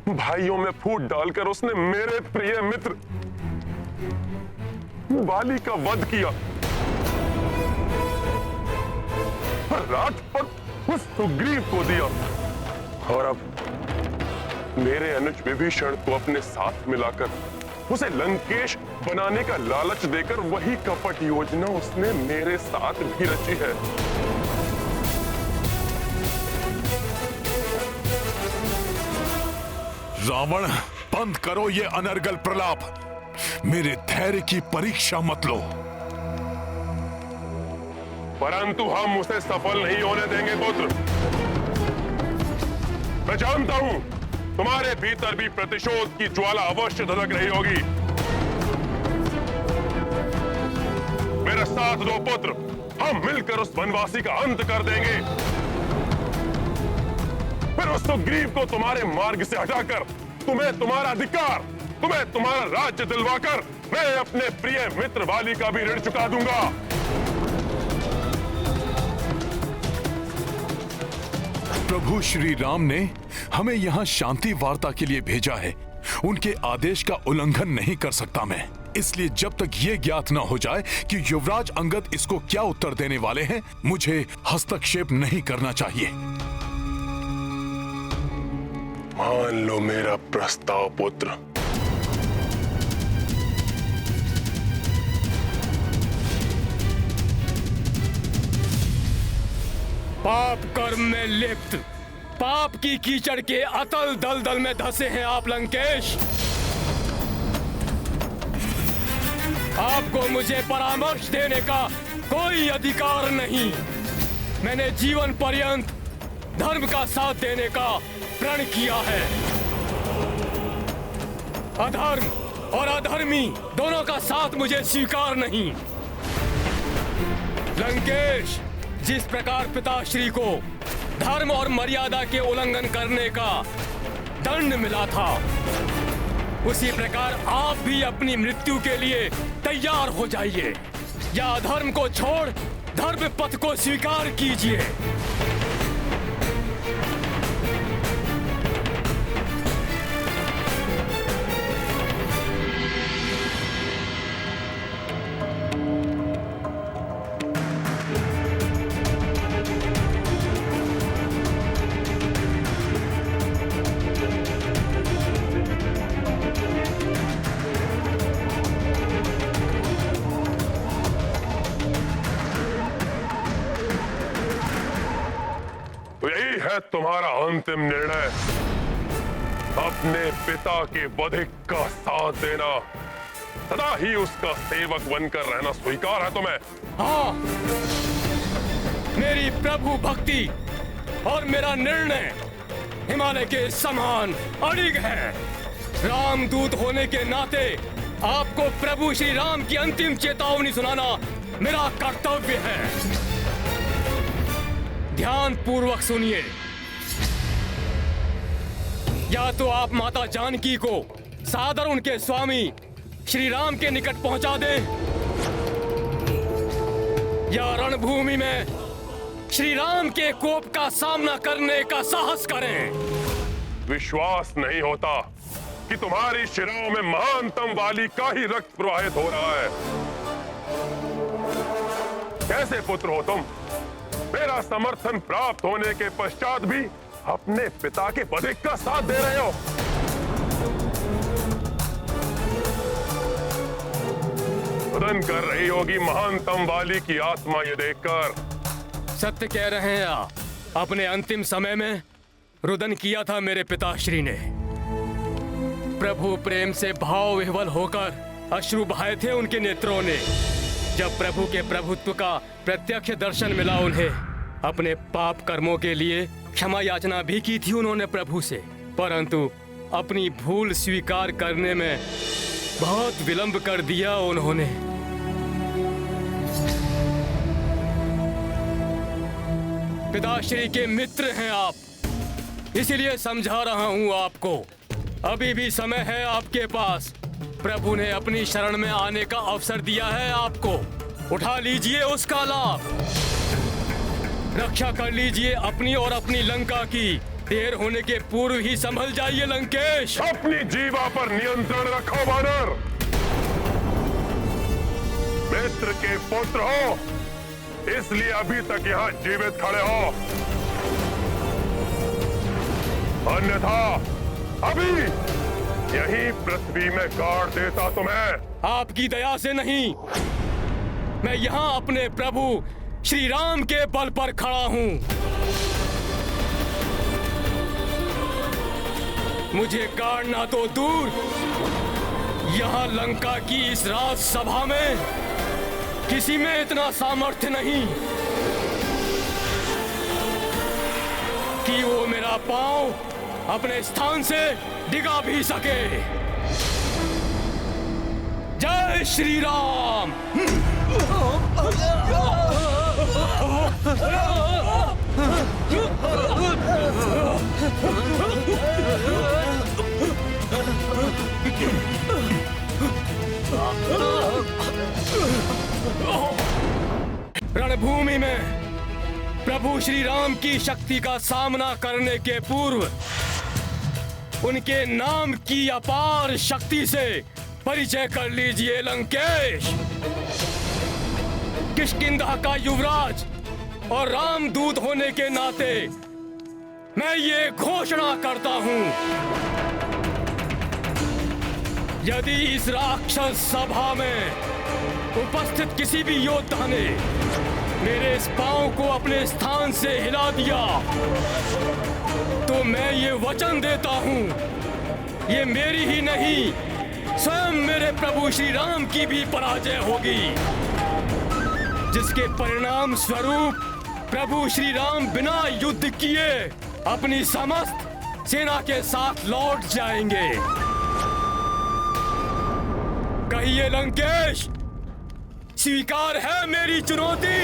भाइयों में फूट डालकर उसने मेरे प्रिय मित्र वाली का वध किया। राजपद उस सुग्रीव को दिया, और अब मेरे अनुज विभीषण को अपने साथ मिलाकर उसे लंकेश बनाने का लालच देकर वही कपट योजना उसने मेरे साथ भी रची है। रावण, बंद करो ये अनर्गल प्रलाप। मेरे धैर्य की परीक्षा मत लो। परंतु हम उसे सफल नहीं होने देंगे पुत्र। मैं जानता हूं तुम्हारे भीतर भी प्रतिशोध की ज्वाला अवश्य धधक रही होगी। मेरा साथ दो पुत्र, हम मिलकर उस वनवासी का अंत कर देंगे। फिर उस सुग्रीव को तुम्हारे मार्ग से हटाकर तुम्हें तुम्हारा अधिकार, तुम्हें तुम्हारा राज्य दिलवाकर मैं अपने प्रिय मित्र वाली का भी ऋण चुका दूंगा। प्रभु श्री राम ने हमें यहाँ शांति वार्ता के लिए भेजा है, उनके आदेश का उल्लंघन नहीं कर सकता मैं। इसलिए जब तक ये ज्ञात न हो जाए कि युवराज अंगद इसको क्या उत्तर देने वाले हैं, मुझे हस्तक्षेप नहीं करना चाहिए। मान लो मेरा प्रस्ताव पुत्र। पाप कर्म में लिप्त, पाप की कीचड़ के अतल दलदल में धंसे हैं आप लंकेश। आपको मुझे परामर्श देने का कोई अधिकार नहीं। मैंने जीवन पर्यंत धर्म का साथ देने का प्रण किया है। अधर्म और अधर्मी दोनों का साथ मुझे स्वीकार नहीं। लंकेश, जिस प्रकार पिताश्री को धर्म और मर्यादा के उल्लंघन करने का दंड मिला था, उसी प्रकार आप भी अपनी मृत्यु के लिए तैयार हो जाइए, या अधर्म को छोड़ धर्म पथ को स्वीकार कीजिए। तुम्हारा अंतिम निर्णय अपने पिता के बधिक का साथ देना, सदा ही उसका सेवक बनकर रहना स्वीकार है तुम्हें? हाँ, मेरी प्रभु भक्ति और मेरा निर्णय हिमालय के समान अड़िग है। रामदूत होने के नाते आपको प्रभु श्री राम की अंतिम चेतावनी सुनाना मेरा कर्तव्य है। ध्यान पूर्वक सुनिए। या तो आप माता जानकी को सादर उनके स्वामी श्री राम के निकट पहुंचा दें, या रणभूमि में श्री राम के कोप का सामना करने का साहस करें। विश्वास नहीं होता कि तुम्हारी शिराओं में महानतम वाली का ही रक्त प्रवाहित हो रहा है। कैसे पुत्र हो तुम? मेरा समर्थन प्राप्त होने के पश्चात भी अपने पिता के बधिक का साथ दे रहे हो। रुदन कर रही होगी महानतम वाली की आत्मा ये देखकर। सत्य कह रहे हैं आप। अपने अंतिम समय में रुदन किया था मेरे पिताश्री ने। प्रभु प्रेम से भाव विह्वल होकर अश्रु बहाए थे उनके नेत्रों ने। जब प्रभु के प्रभुत्व का प्रत्यक्ष दर्शन मिला उन्हें, अपने पाप कर्मों के लिए क्षमा याचना भी की थी उन्होंने प्रभु से, परंतु अपनी भूल स्वीकार करने में बहुत विलंब कर दिया उन्होंने। पिताश्री के मित्र हैं आप, इसीलिए समझा रहा हूं आपको। अभी भी समय है आपके पास। प्रभु ने अपनी शरण में आने का अवसर दिया है आपको। उठा लीजिए उसका लाभ। रक्षा कर लीजिए अपनी और अपनी लंका की। देर होने के पूर्व ही संभल जाइए लंकेश। अपनी जीवा पर नियंत्रण रखो वानर। मित्र के पुत्र हो, इसलिए अभी तक यहाँ जीवित खड़े हो, अन्यथा अभी यही पृथ्वी में गाड़ देता तुम्हें। आपकी दया से नहीं, मैं यहाँ अपने प्रभु श्री राम के बल पर खड़ा हूँ। मुझे गाड़ना तो दूर, यहाँ लंका की इस राज सभा में किसी में इतना सामर्थ्य नहीं कि वो मेरा पांव अपने स्थान से डिगा भी सके। जय श्री राम। रणभूमि में प्रभु श्री राम की शक्ति का सामना करने के पूर्व उनके नाम की अपार शक्ति से परिचय कर लीजिए लंकेश। किष्किंधा का युवराज और रामदूत होने के नाते मैं ये घोषणा करता हूं, यदि इस राक्षस सभा में उपस्थित किसी भी योद्धा ने मेरे इस पांव को अपने स्थान से हिला दिया तो मैं ये वचन देता हूं, ये मेरी ही नहीं स्वयं मेरे प्रभु श्री राम की भी पराजय होगी, जिसके परिणाम स्वरूप प्रभु श्री राम बिना युद्ध किए अपनी समस्त सेना के साथ लौट जाएंगे। कहिए लंकेश, स्वीकार है मेरी चुनौती?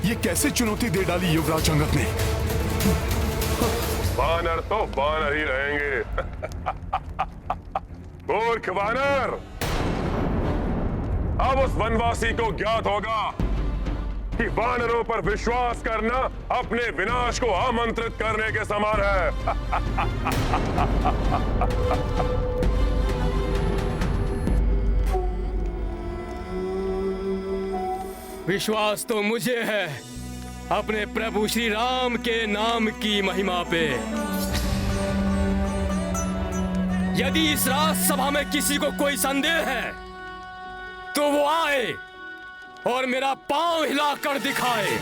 ये कैसे चुनौती दे डाली युवराज अंगद ने? वानर तो वानर ही रहेंगे। मूर्ख वानर, अब उस वनवासी को ज्ञात होगा कि वानरों पर विश्वास करना अपने विनाश को आमंत्रित करने के समान है। विश्वास तो मुझे है अपने प्रभु श्री राम के नाम की महिमा पे। यदि इस राजसभा में किसी को कोई संदेह है तो वो आए और मेरा पांव हिलाकर दिखाए।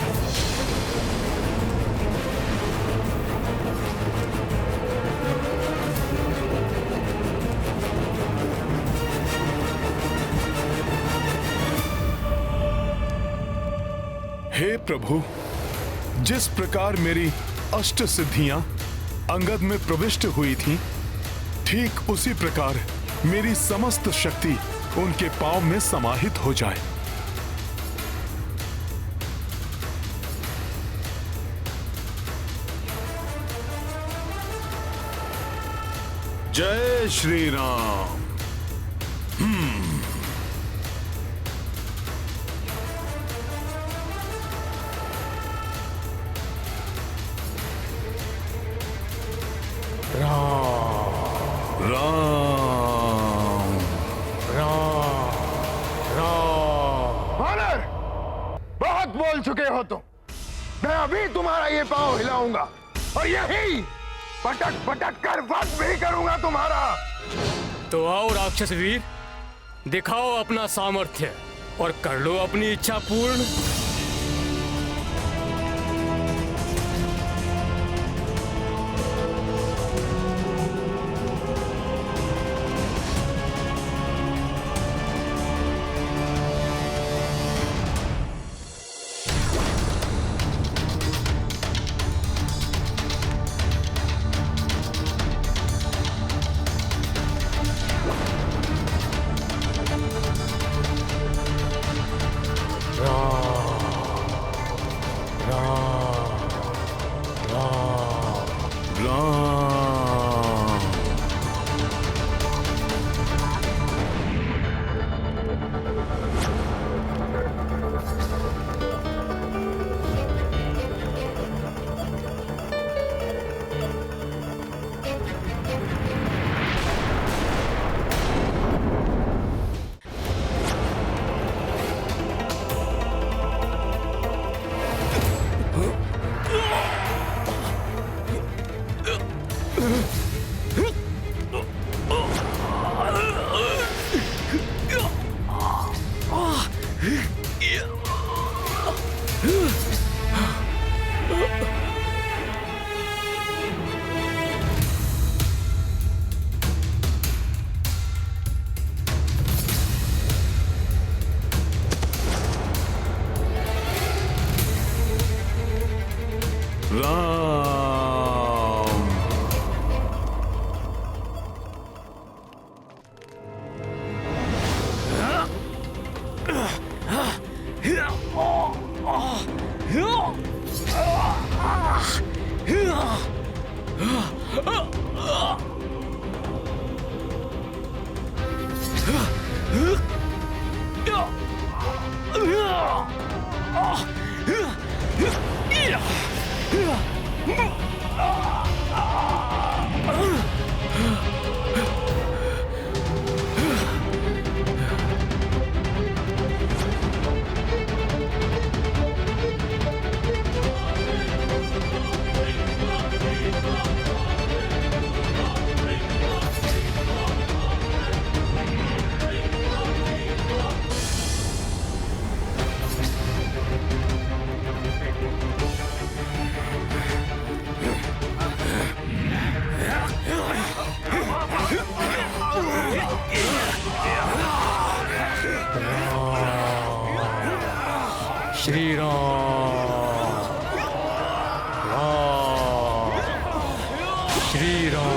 हे प्रभु, जिस प्रकार मेरी अष्ट सिद्धियां अंगद में प्रविष्ट हुई थीं, ठीक उसी प्रकार मेरी समस्त शक्ति उनके पांव में समाहित हो जाए। जय श्री राम। वानर, बहुत बोल चुके हो तुम। मैं अभी तुम्हारा ये पांव हिलाऊंगा और यही पटक पटक कर वध भी करूंगा तुम्हारा। तो आओ राक्षस वीर, दिखाओ अपना सामर्थ्य और कर लो अपनी इच्छा पूर्ण। श्री राम, राम, श्री राम।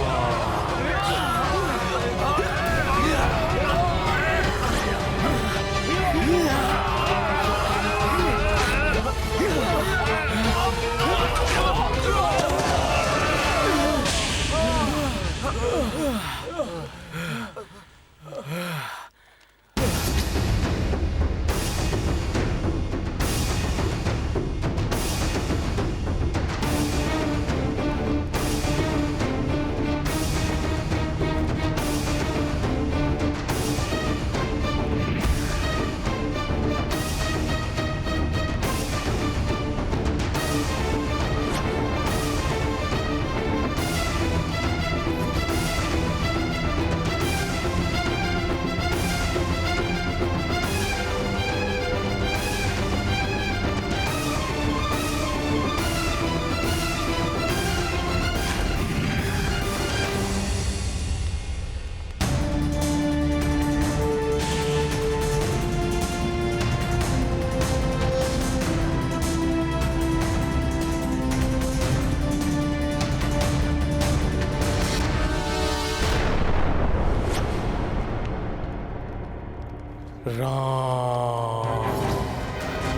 राम,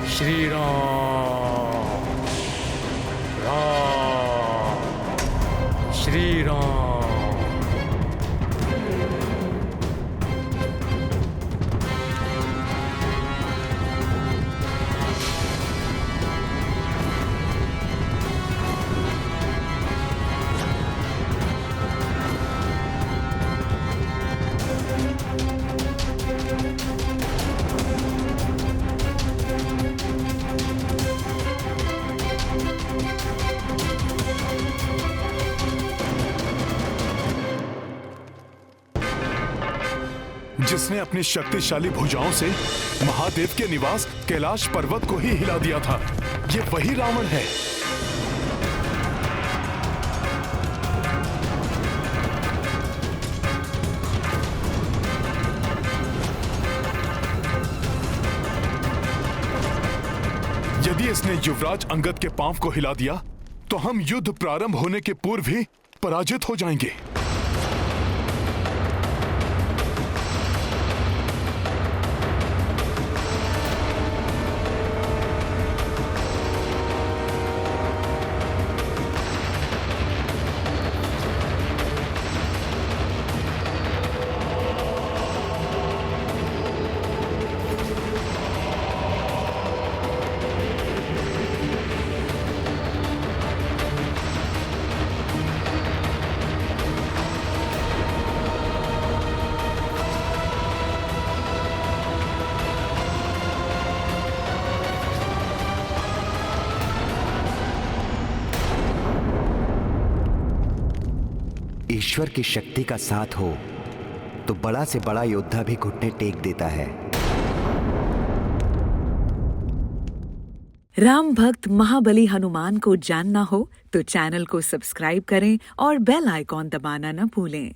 श्री राम, राम, श्री राम। जिसने अपनी शक्तिशाली भुजाओं से महादेव के निवास कैलाश पर्वत को ही हिला दिया था, ये वही रावण है। यदि इसने युवराज अंगद के पांव को हिला दिया तो हम युद्ध प्रारंभ होने के पूर्व ही पराजित हो जाएंगे। ईश्वर की शक्ति का साथ हो तो बड़ा से बड़ा योद्धा भी घुटने टेक देता है। राम भक्त महाबली हनुमान को जानना हो तो चैनल को सब्सक्राइब करें और बेल आइकॉन दबाना न भूलें।